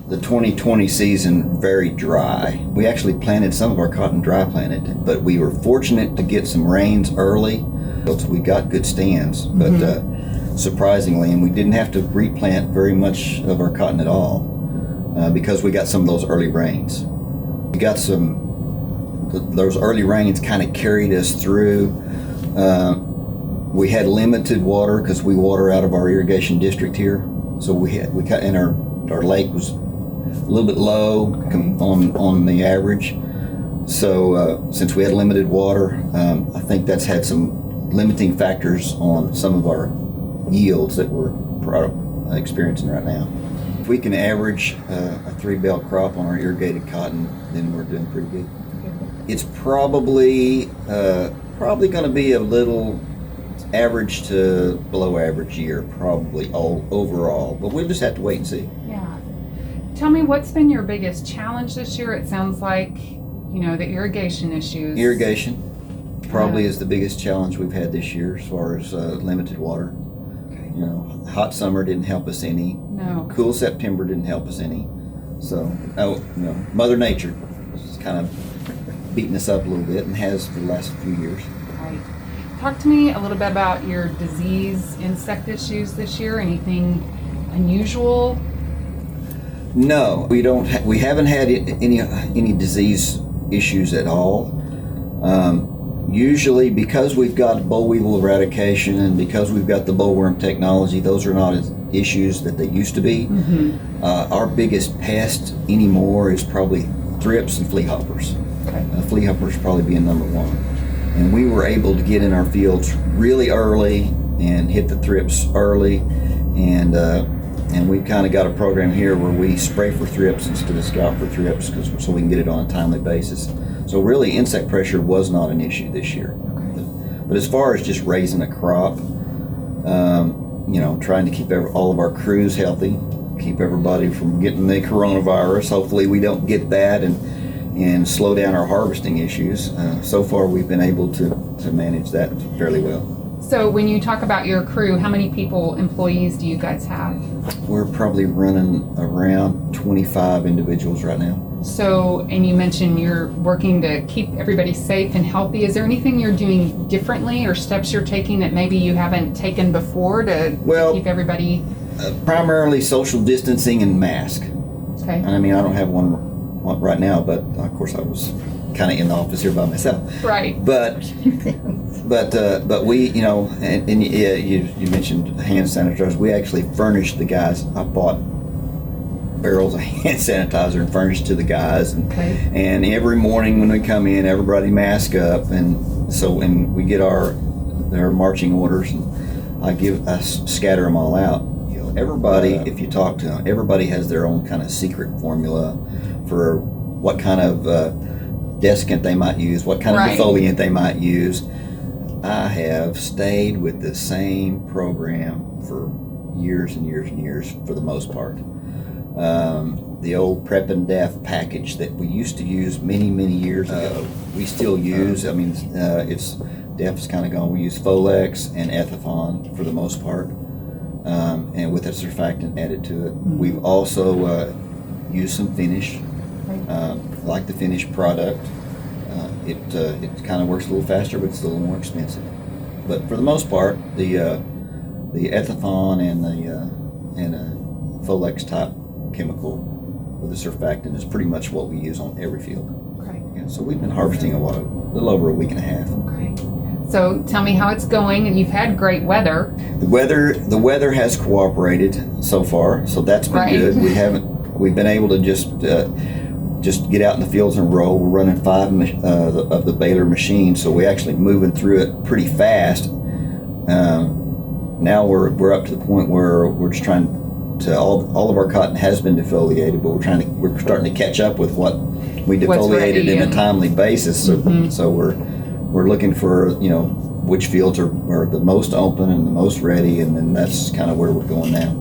the 2020 season very dry. We actually planted some of our cotton dry planted, but we were fortunate to get some rains early, so we got good stands. But surprisingly, and we didn't have to replant very much of our cotton at all because we got some of those early rains. We got those early rains kind of carried us through. We had limited water because we water out of our irrigation district here, so and our lake was a little bit low on the average. So since we had limited water, I think that's had some limiting factors on some of our yields that we're experiencing right now. If we can average a 3-bale crop on our irrigated cotton, then we're doing pretty good. It's probably going to be a little average to below average year, probably overall, but we'll just have to wait and see. Yeah. Tell me, what's been your biggest challenge this year? It sounds like, the irrigation issues. Irrigation probably is the biggest challenge we've had this year as far as limited water. Okay. Hot summer didn't help us any. No. Cool September didn't help us any. So, Mother Nature is kind of beating us up a little bit and has for the last few years. Right. Talk to me a little bit about your disease insect issues this year. Anything unusual? No, we don't. We haven't had any disease issues at all. Usually, because we've got boll weevil eradication and because we've got the bollworm technology, those are not issues that they used to be. Our biggest pest anymore is probably thrips and flea hoppers. Okay. Flea hoppers probably being number one. And we were able to get in our fields really early and hit the thrips early, and we've kind of got a program here where we spray for thrips instead of scout for thrips, so we can get it on a timely basis. So really, insect pressure was not an issue this year. Okay. But as far as just raising a crop, trying to keep all of our crews healthy, keep everybody from getting the coronavirus. Hopefully, we don't get that and slow down our harvesting issues. So far, we've been able to manage that fairly well. So when you talk about your crew, how many employees do you guys have? We're probably running around 25 individuals right now. So, and you mentioned you're working to keep everybody safe and healthy. Is there anything you're doing differently or steps you're taking that maybe you haven't taken before to keep everybody? Primarily social distancing and mask. Okay. And I don't have one right now, but of course I was kind of in the office here by myself. Right. But we, and you mentioned hand sanitizers. We actually furnished the guys. I bought barrels of hand sanitizer and furnished to the guys. And every morning when we come in, everybody mask up, and we get their marching orders, and I scatter them all out. Everybody, if you talk to them, everybody has their own kind of secret formula for what kind of desiccant they might use, what kind of defoliant they might use. I have stayed with the same program for years and years and years for the most part. The old Prep and Def package that we used to use many, many years ago, we still use. It's Def is kind of gone. We use Folex and Ethifon for the most part, and with a surfactant added to it. We've also used some Finish, like the Finish product. It kind of works a little faster, but it's a little more expensive. But for the most part, the Ethifon and the Folex type chemical with a surfactant is pretty much what we use on every field. Okay. Yeah, so we've been harvesting a little over a week and a half. Okay. So tell me how it's going, and you've had great weather. The weather has cooperated so far, so that's been good. We've been able to just get out in the fields and roll. We're running 5 of the baler machines, so we're actually moving through it pretty fast. Now we're up to the point where we're just trying to all of our cotton has been defoliated, but we're starting to catch up with what we defoliated in a timely basis. So we're looking for which fields are the most open and the most ready, and then that's kind of where we're going now.